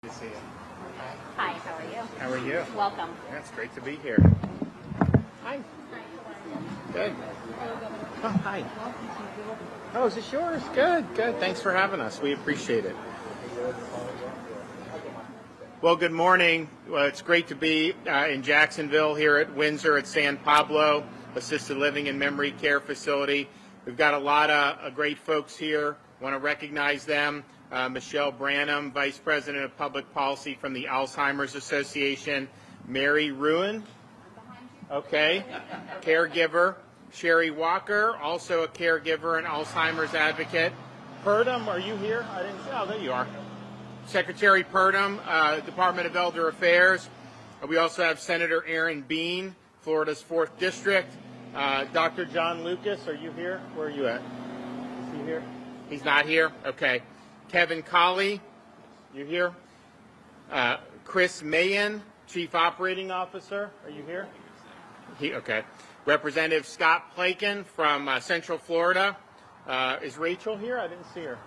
To see you. Hi, how are you? How are you? Welcome. Yeah, it's great to be here. Hi. Good. Oh, hi. Oh, is this yours? Good, good. Thanks for having us. We appreciate it. Well, good morning. Well, it's great to be in Jacksonville here at Windsor at San Pablo Assisted Living and Memory Care Facility. We've got a lot of great folks here. Want to recognize them. Michelle Branham, Vice President of Public Policy from the Alzheimer's Association. Mary Ruin, okay, caregiver. Sherry Walker, also a caregiver and Alzheimer's advocate. Purdom, are you here? I didn't see. Oh, there you are. Secretary Purdom, Department of Elder Affairs. We also have Senator Aaron Bean, Florida's 4th District. Dr. John Lucas, are you here? Where are you at? Is he here? He's not here? Okay. Kevin Colley, you here? Chris Mayen, Chief Operating Officer, are you here? Okay. Representative Scott Plakin from Central Florida. Is Rachel here? I didn't see her.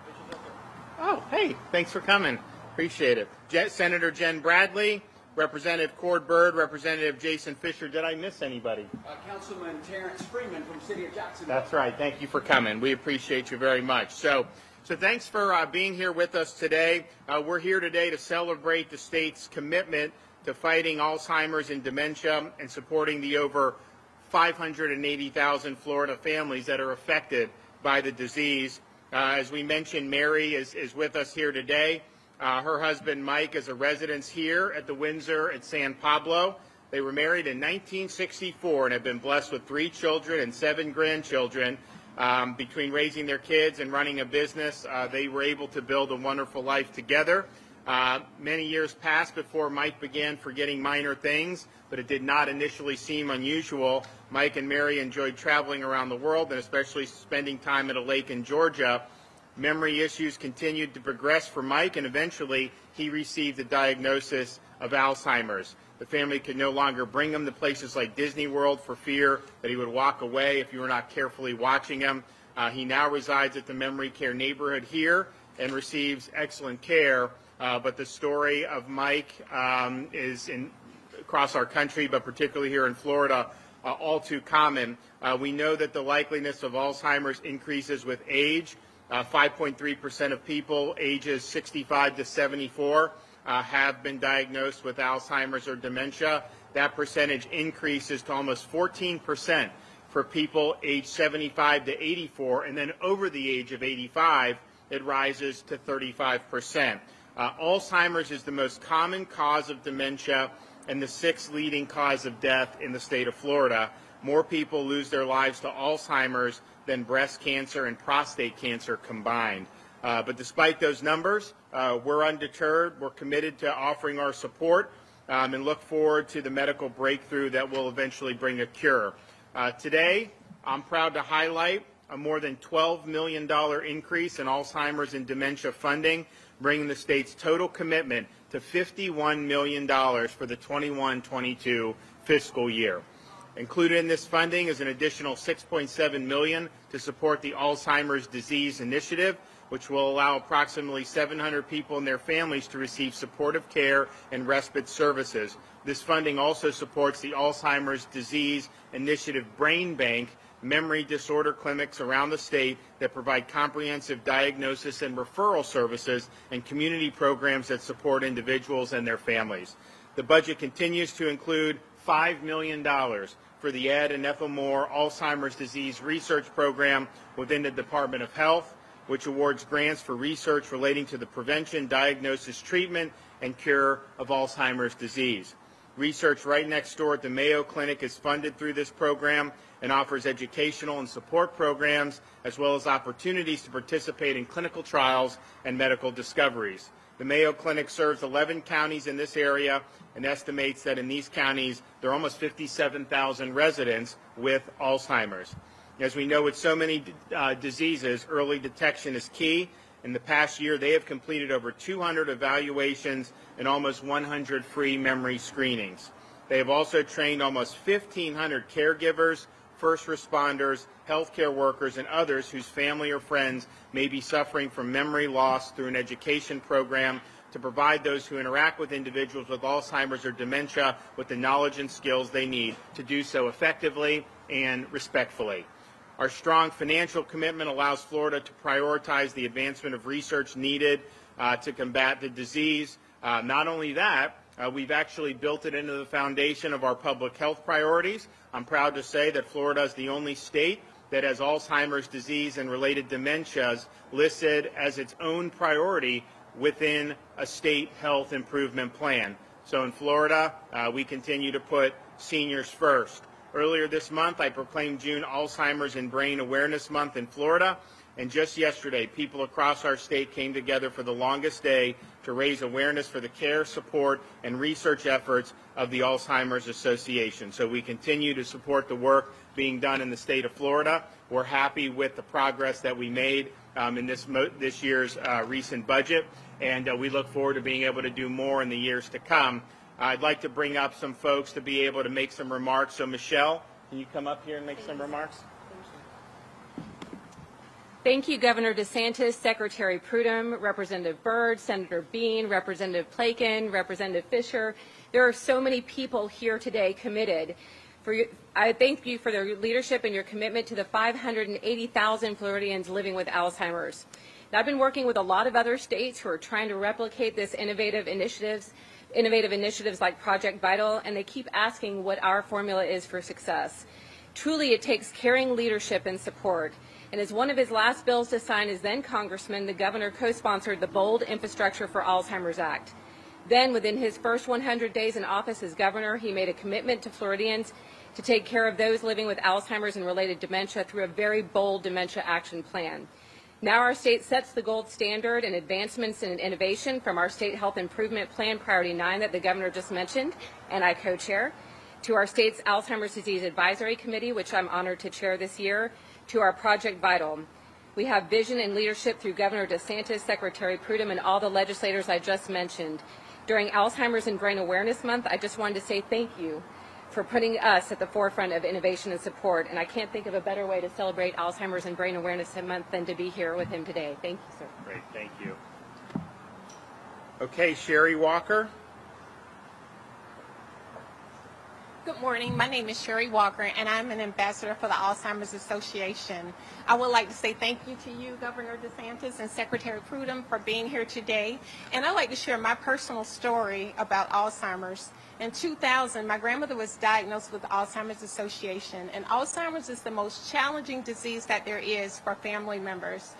Oh, hey, thanks for coming. Appreciate it. Senator Jen Bradley, Representative Cord Bird, Representative Jason Fisher. Did I miss anybody? Councilman Terrence Freeman from City of Jacksonville. That's right. Thank you for coming. We appreciate you very much. So thanks for being here with us today. We're here today to celebrate the state's commitment to fighting Alzheimer's and dementia and supporting the over 580,000 Florida families that are affected by the disease. As we mentioned, Mary is with us here today. Her husband, Mike, is a resident here at the Windsor at San Pablo. They were married in 1964 and have been blessed with 3 children and 7 grandchildren. Between raising their kids and running a business, they were able to build a wonderful life together. Many years passed before Mike began forgetting minor things, but it did not initially seem unusual. Mike and Mary enjoyed traveling around the world and especially spending time at a lake in Georgia. Memory issues continued to progress for Mike, and eventually he received the diagnosis of Alzheimer's. The family could no longer bring him to places like Disney World for fear that he would walk away if you were not carefully watching him. He now resides at the Memory Care neighborhood here and receives excellent care. But the story of Mike is across our country, but particularly here in Florida, all too common. We know that the likeliness of Alzheimer's increases with age. 5.3% of people ages 65 to 74 have been diagnosed with Alzheimer's or dementia. That percentage increases to almost 14% for people aged 75 to 84, and then over the age of 85, it rises to 35%. Alzheimer's is the most common cause of dementia and the 6th leading cause of death in the state of Florida. More people lose their lives to Alzheimer's than breast cancer and prostate cancer combined. But despite those numbers, we're undeterred. We're committed to offering our support and look forward to the medical breakthrough that will eventually bring a cure. Today, I'm proud to highlight a more than $12 million increase in Alzheimer's and dementia funding, bringing the state's total commitment to $51 million for the 21-22 fiscal year. Included in this funding is an additional $6.7 million to support the Alzheimer's Disease Initiative, which will allow approximately 700 people and their families to receive supportive care and respite services. This funding also supports the Alzheimer's Disease Initiative Brain Bank memory disorder clinics around the state that provide comprehensive diagnosis and referral services and community programs that support individuals and their families. The budget continues to include $5 million for the Ed and Ethel Moore Alzheimer's Disease Research Program within the Department of Health, which awards grants for research relating to the prevention, diagnosis, treatment, and cure of Alzheimer's disease. Research right next door at the Mayo Clinic is funded through this program and offers educational and support programs, as well as opportunities to participate in clinical trials and medical discoveries. The Mayo Clinic serves 11 counties in this area and estimates that in these counties there are almost 57,000 residents with Alzheimer's. As we know with so many diseases, early detection is key. In the past year, they have completed over 200 evaluations and almost 100 free memory screenings. They have also trained almost 1,500 caregivers, first responders, healthcare workers, and others whose family or friends may be suffering from memory loss through an education program to provide those who interact with individuals with Alzheimer's or dementia with the knowledge and skills they need to do so effectively and respectfully. Our strong financial commitment allows Florida to prioritize the advancement of research needed to combat the disease. Not only that, we've actually built it into the foundation of our public health priorities. I'm proud to say that Florida is the only state that has Alzheimer's disease and related dementias listed as its own priority within a state health improvement plan. So in Florida, we continue to put seniors first. Earlier this month, I proclaimed June Alzheimer's and Brain Awareness Month in Florida. And just yesterday, people across our state came together for the longest day to raise awareness for the care, support, and research efforts of the Alzheimer's Association. So we continue to support the work being done in the state of Florida. We're happy with the progress that we made in this year's recent budget, and we look forward to being able to do more in the years to come. I'd like to bring up some folks to be able to make some remarks. So Michelle, can you come up here and make some remarks? Thank you, Governor DeSantis, Secretary Prudhomme, Representative Byrd, Senator Bean, Representative Plakin, Representative Fisher. There are so many people here today committed. I thank you for their leadership and your commitment to the 580,000 Floridians living with Alzheimer's. And I've been working with a lot of other states who are trying to replicate this innovative initiatives like Project Vital, and they keep asking what our formula is for success. Truly, it takes caring leadership and support. And as one of his last bills to sign as then Congressman, the governor co-sponsored the Bold Infrastructure for Alzheimer's Act. Then, within his first 100 days in office as governor, he made a commitment to Floridians to take care of those living with Alzheimer's and related dementia through a very bold dementia action plan. Now our state sets the gold standard in advancements in innovation from our State Health Improvement Plan Priority 9 that the governor just mentioned, and I co-chair, to our state's Alzheimer's Disease Advisory Committee, which I'm honored to chair this year, to our Project Vital. We have vision and leadership through Governor DeSantis, Secretary Prudhomme, and all the legislators I just mentioned. During Alzheimer's and Brain Awareness Month, I just wanted to say thank you for putting us at the forefront of innovation and support, and I can't think of a better way to celebrate Alzheimer's and Brain Awareness Month than to be here with him today. Thank you, sir. Great, thank you. Okay, Sherry Walker. Good morning. My name is Sherry Walker, and I'm an ambassador for the Alzheimer's Association. I would like to say thank you to you, Governor DeSantis and Secretary Prudhomme, for being here today. And I'd like to share my personal story about Alzheimer's. In 2000, my grandmother was diagnosed with the Alzheimer's Association, and Alzheimer's is the most challenging disease that there is for family members.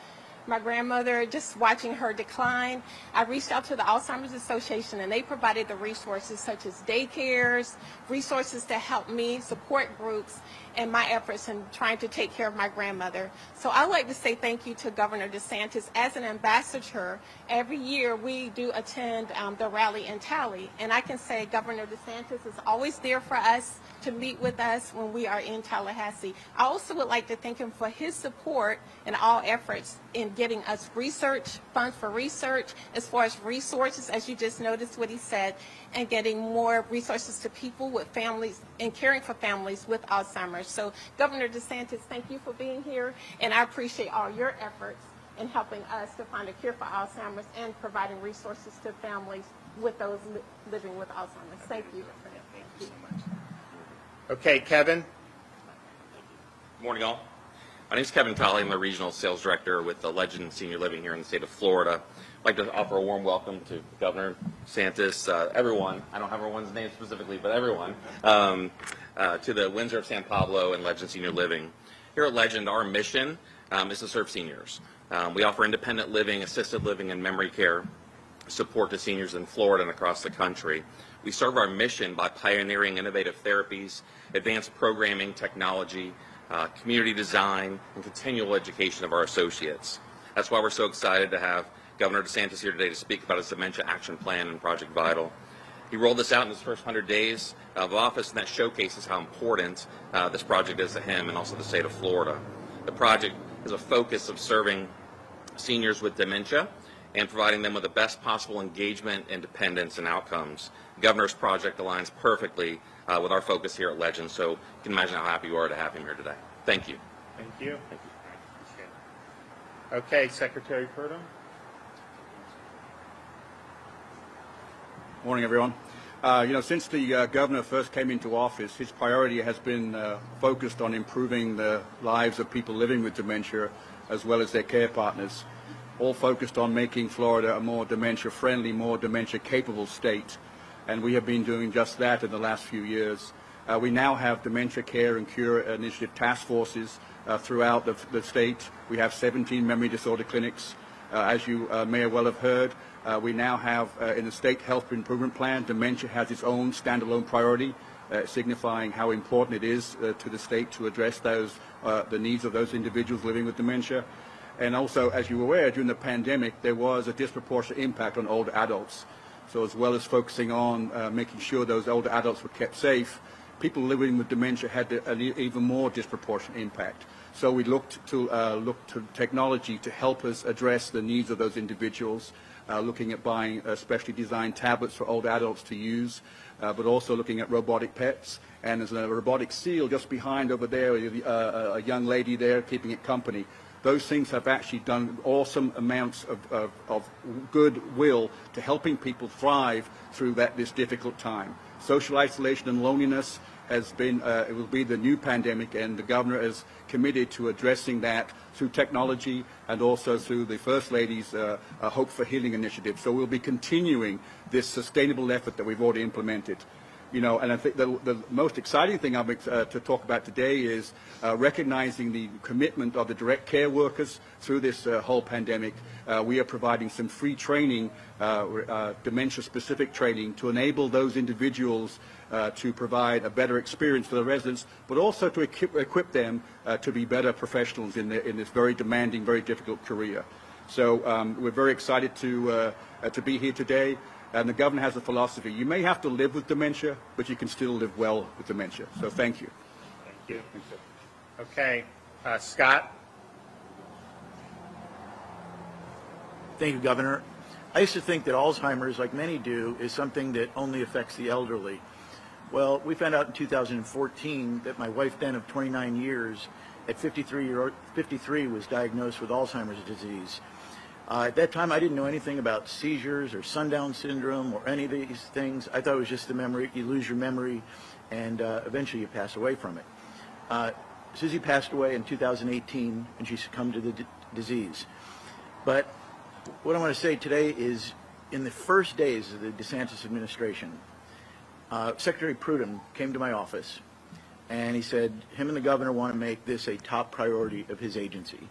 My grandmother, just watching her decline, I reached out to the Alzheimer's Association, and they provided the resources such as daycares, resources to help me, support groups, and my efforts in trying to take care of my grandmother. So I'd like to say thank you to Governor DeSantis. As an ambassador, every year we do attend the rally in Tally, and I can say Governor DeSantis is always there for us to meet with us when we are in Tallahassee. I also would like to thank him for his support in all efforts in getting us research, funds for research, as far as resources, as you just noticed what he said, and getting more resources to people with families and caring for families with Alzheimer's. So Governor DeSantis, thank you for being here, and I appreciate all your efforts in helping us to find a cure for Alzheimer's and providing resources to families with those living with Alzheimer's. Thank you. Thank you so much. Okay, Kevin. Good morning, all. My name is Kevin Tolley. I'm the Regional Sales Director with the Legend Senior Living here in the state of Florida. I'd like to offer a warm welcome to Governor DeSantis, everyone. I don't have everyone's name specifically, but everyone, to the Windsor of San Pablo and Legend Senior Living. Here at Legend, our mission is to serve seniors. We offer independent living, assisted living, and memory care support to seniors in Florida and across the country. We serve our mission by pioneering innovative therapies, advanced programming, technology, community design, and continual education of our associates. That's why we're so excited to have Governor DeSantis here today to speak about his Dementia Action Plan and Project Vital. He rolled this out in his first 100 days of office, and that showcases how important this project is to him and also the state of Florida. The project is a focus of serving seniors with dementia and providing them with the best possible engagement, independence, and outcomes. The Governor's project aligns perfectly with our focus here at Legend, so you can imagine how happy you are to have him here today. Thank you. Thank you. Thank you. Okay, Secretary Prudhomme. Morning, everyone. Since the governor first came into office, his priority has been focused on improving the lives of people living with dementia as well as their care partners, all focused on making Florida a more dementia-friendly, more dementia-capable state. And we have been doing just that in the last few years. We now have Dementia Care and Cure Initiative task forces throughout the state. We have 17 memory disorder clinics. As you may well have heard, we now have in the state health improvement plan, dementia has its own standalone priority, signifying how important it is to the state to address the needs of those individuals living with dementia. And also, as you're aware, during the pandemic, there was a disproportionate impact on older adults. So as well as focusing on making sure those older adults were kept safe, people living with dementia had an even more disproportionate impact. So we looked to technology to help us address the needs of those individuals, looking at buying specially designed tablets for older adults to use, but also looking at robotic pets. And there's a robotic seal just behind over there, a young lady there keeping it company. Those things have actually done awesome amounts of goodwill to helping people thrive through this difficult time. Social isolation and loneliness has been, it will be the new pandemic, and the governor is committed to addressing that through technology and also through the First Lady's Hope for Healing initiative. So we'll be continuing this sustainable effort that we've already implemented. And I think the most exciting thing I'd like to talk about today is recognizing the commitment of the direct care workers through this whole pandemic. We are providing some free training, dementia-specific training, to enable those individuals to provide a better experience for the residents, but also to equip them to be better professionals in this very demanding, very difficult career. So we're very excited to be here today. And the governor has a philosophy: you may have to live with dementia, but you can still live well with dementia. So thank you. Thank you. Okay, Scott. Thank you, Governor. I used to think that Alzheimer's, like many do, is something that only affects the elderly. Well, we found out in 2014 that my wife, then of 29 years, at 53 was diagnosed with Alzheimer's disease. At that time, I didn't know anything about seizures or sundown syndrome or any of these things. I thought it was just the memory. You lose your memory, and eventually you pass away from it. Susie passed away in 2018, and she succumbed to the disease. But what I want to say today is, in the first days of the DeSantis administration, Secretary Prudom came to my office, and he said him and the governor want to make this a top priority of his agency.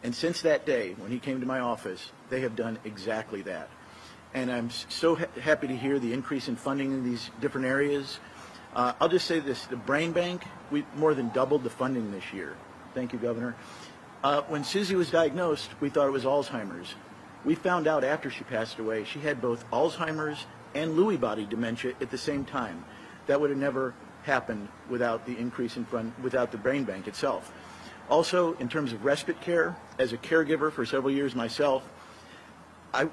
And since that day, when he came to my office, they have done exactly that. And I'm so happy to hear the increase in funding in these different areas. I'll just say this: the brain bank, we more than doubled the funding this year. Thank you, Governor. When Susie was diagnosed, we thought it was Alzheimer's. We found out after she passed away, she had both Alzheimer's and Lewy body dementia at the same time. That would have never happened without the increase in without the brain bank itself. Also, in terms of respite care, as a caregiver for several years myself, I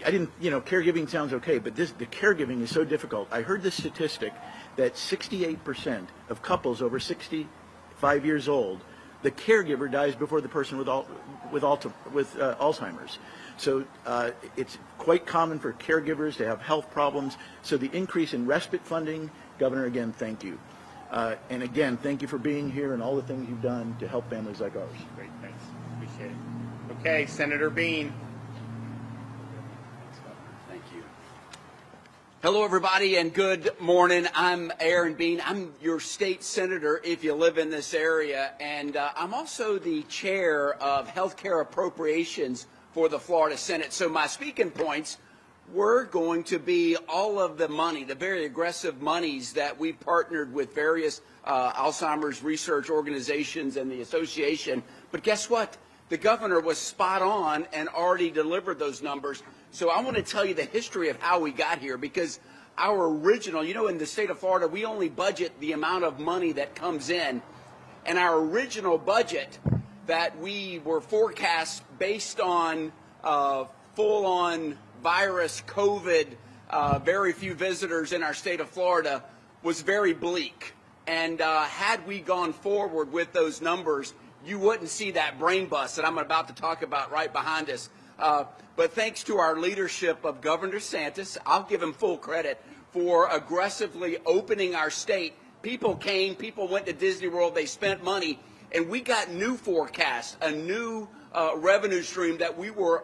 didn't, caregiving sounds okay, but the caregiving is so difficult. I heard this statistic that 68% of couples over 65 years old, the caregiver dies before the person with Alzheimer's. So it's quite common for caregivers to have health problems. So the increase in respite funding, Governor, again, thank you. And again, thank you for being here and all the things you've done to help families like ours. Great, thanks. Appreciate it. Okay, Senator Bean. Thank you. Hello, everybody, and good morning. I'm Aaron Bean. I'm your state senator if you live in this area, and I'm also the chair of healthcare appropriations for the Florida Senate. So my speaking points were going to be all of the money, the very aggressive monies that we've partnered with various Alzheimer's research organizations and the association. But guess what? The governor was spot on and already delivered those numbers. So I want to tell you the history of how we got here, because our original, in the state of Florida, we only budget the amount of money that comes in. And our original budget that we were forecast based on full-on virus, COVID, very few visitors in our state of Florida, was very bleak. And had we gone forward with those numbers, you wouldn't see that brain bust that I'm about to talk about right behind us. But thanks to our leadership of Governor DeSantis, I'll give him full credit for aggressively opening our state. People came, people went to Disney World, they spent money, and we got new forecasts, a new revenue stream that we were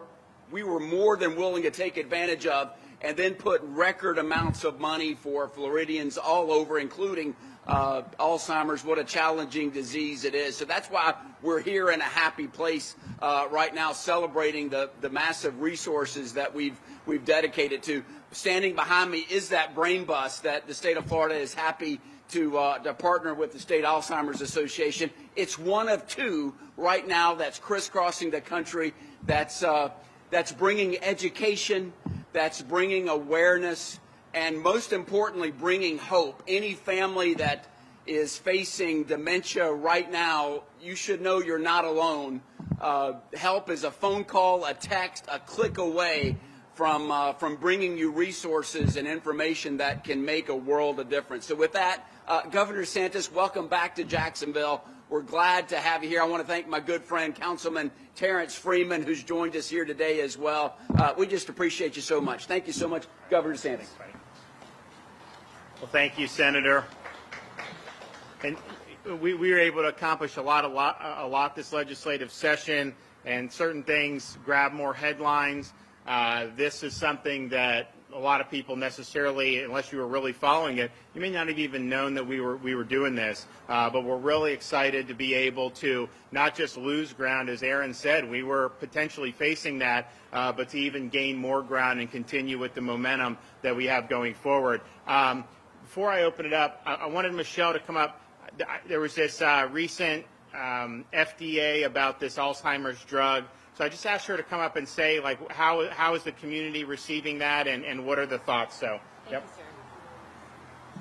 more than willing to take advantage of, and then put record amounts of money for Floridians all over, including Alzheimer's. What a challenging disease it is. So that's why we're here in a happy place right now, celebrating the massive resources that we've dedicated to. Standing behind me is that brain bus that the state of Florida is happy to partner with the State Alzheimer's Association. It's one of two right now that's crisscrossing the country, that's bringing education, that's bringing awareness, and most importantly, bringing hope. Any family that is facing dementia right now, you should know you're not alone. Help is a phone call, a text, a click away from bringing you resources and information that can make a world of difference. So with that, Governor DeSantis, welcome back to Jacksonville. We're glad to have you here. I want to thank my good friend, Councilman Terrence Freeman, who's joined us here today as well. We just appreciate you so much. Thank you so much, Governor DeSantis. Well, thank you, Senator. And we were able to accomplish a lot this legislative session, and certain things grab more headlines. This is something that a lot of people necessarily, unless you were really following it, you may not have even known that we were doing this. But we're really excited to be able to not just lose ground, as Aaron said, we were potentially facing that, but to even gain more ground and continue with the momentum that we have going forward. Before I open it up, I wanted Michelle to come up. There was this recent FDA about this Alzheimer's drug. So I just asked her to come up and say, like, how is the community receiving that, and what are the thoughts? So, Thank you, sir.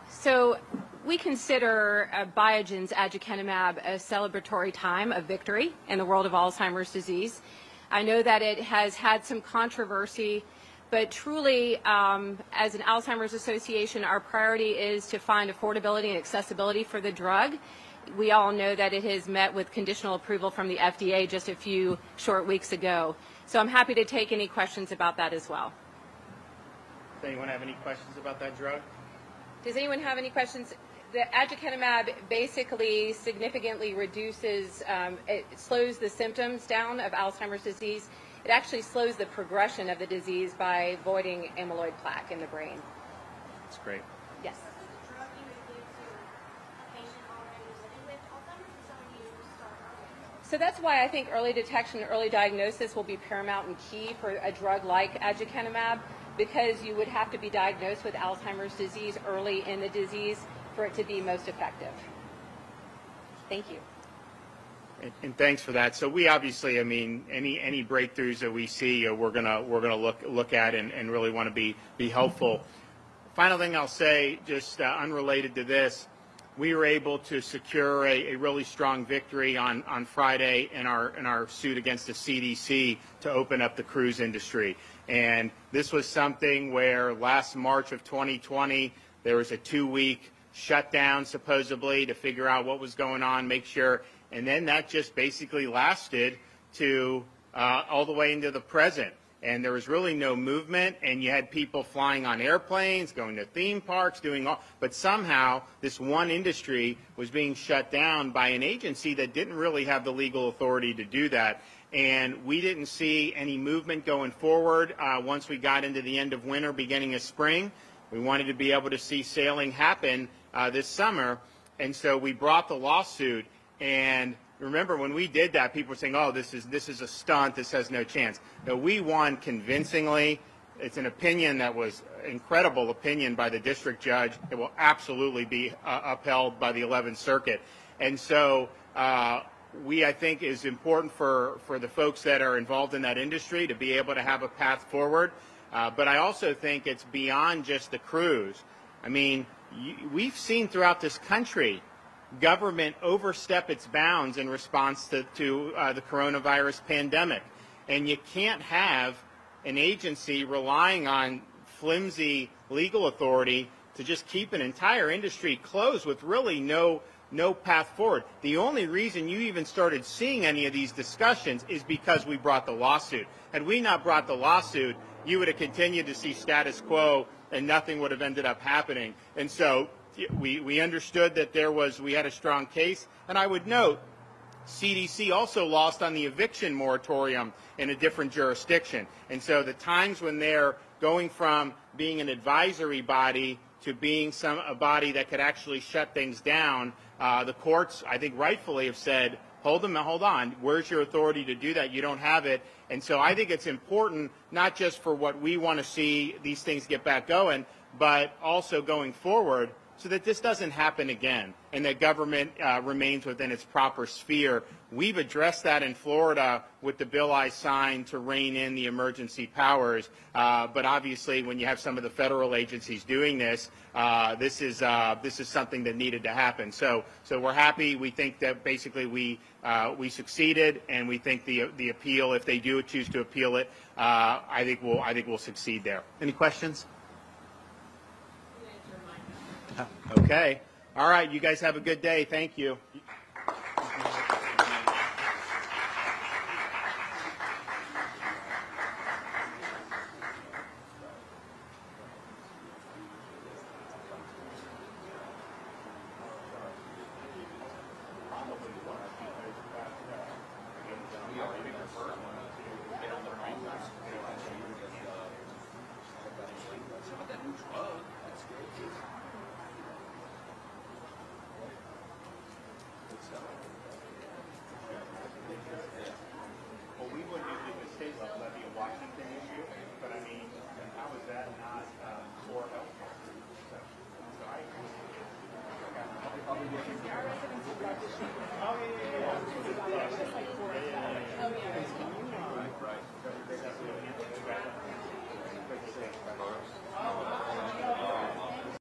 So we consider Biogen's aducanumab a celebratory time of victory in the world of Alzheimer's disease. I know that it has had some controversy, but truly, as an Alzheimer's Association, our priority is to find affordability and accessibility for the drug. We all know that it has met with conditional approval from the FDA just a few short weeks ago. So I'm happy to take any questions about that as well. Does anyone have any questions about that drug? Does anyone have any questions? The aducanumab basically significantly reduces, it slows the symptoms down of Alzheimer's disease. It actually slows the progression of the disease by voiding amyloid plaque in the brain. That's great. Yes. So that's why I think early detection and early diagnosis will be paramount and key for a drug like aducanumab, because you would have to be diagnosed with Alzheimer's disease early in the disease for it to be most effective. Thank you. And thanks for that. So we obviously, I mean, any breakthroughs that we see, we're gonna look at and really want to be helpful. Final thing I'll say, just unrelated to this, we were able to secure a really strong victory on Friday in our suit against the CDC to open up the cruise industry. And this was something where last March of 2020 there was a 2-week shutdown supposedly to figure out what was going on, make sure. And then that just basically lasted to all the way into the present. And there was really no movement, and you had people flying on airplanes, going to theme parks, doing all, but somehow this one industry was being shut down by an agency that didn't really have the legal authority to do that. And we didn't see any movement going forward once we got into the end of winter, beginning of spring. We wanted to be able to see sailing happen this summer, and so we brought the lawsuit. And remember, when we did that, people were saying, oh, this is a stunt, this has no chance. No, we won convincingly. It's an opinion that was incredible opinion by the district judge. It will absolutely be upheld by the 11th Circuit. And so I think, is important for the folks that are involved in that industry to be able to have a path forward. But I also think it's beyond just the cruise. I mean, we've seen throughout this country government overstep its bounds in response to the coronavirus pandemic. And you can't have an agency relying on flimsy legal authority to just keep an entire industry closed with really no no path forward. The only reason you even started seeing any of these discussions is because we brought the lawsuit. Had we not brought the lawsuit, you would have continued to see status quo and nothing would have ended up happening. And so we understood that we had a strong case. And I would note, CDC also lost on the eviction moratorium in a different jurisdiction. And so the times when they're going from being an advisory body to being a body that could actually shut things down, the courts, I think rightfully, have said, hold on, where's your authority to do that? You don't have it. And so I think it's important, not just for what we want to see these things get back going, but also going forward, so that this doesn't happen again and that government remains within its proper sphere. We've addressed that in Florida with the bill I signed to rein in the emergency powers. But obviously, when you have some of the federal agencies doing this, this is something that needed to happen. So we're happy. We think that basically we succeeded, and we think the appeal, if they do choose to appeal it, I think we'll succeed there. Any questions? Okay. All right. You guys have a good day. Thank you. Well, we wouldn't do the state level, that'd be a Washington issue, but I mean, how is that not for health care? So I agree. Oh, yeah.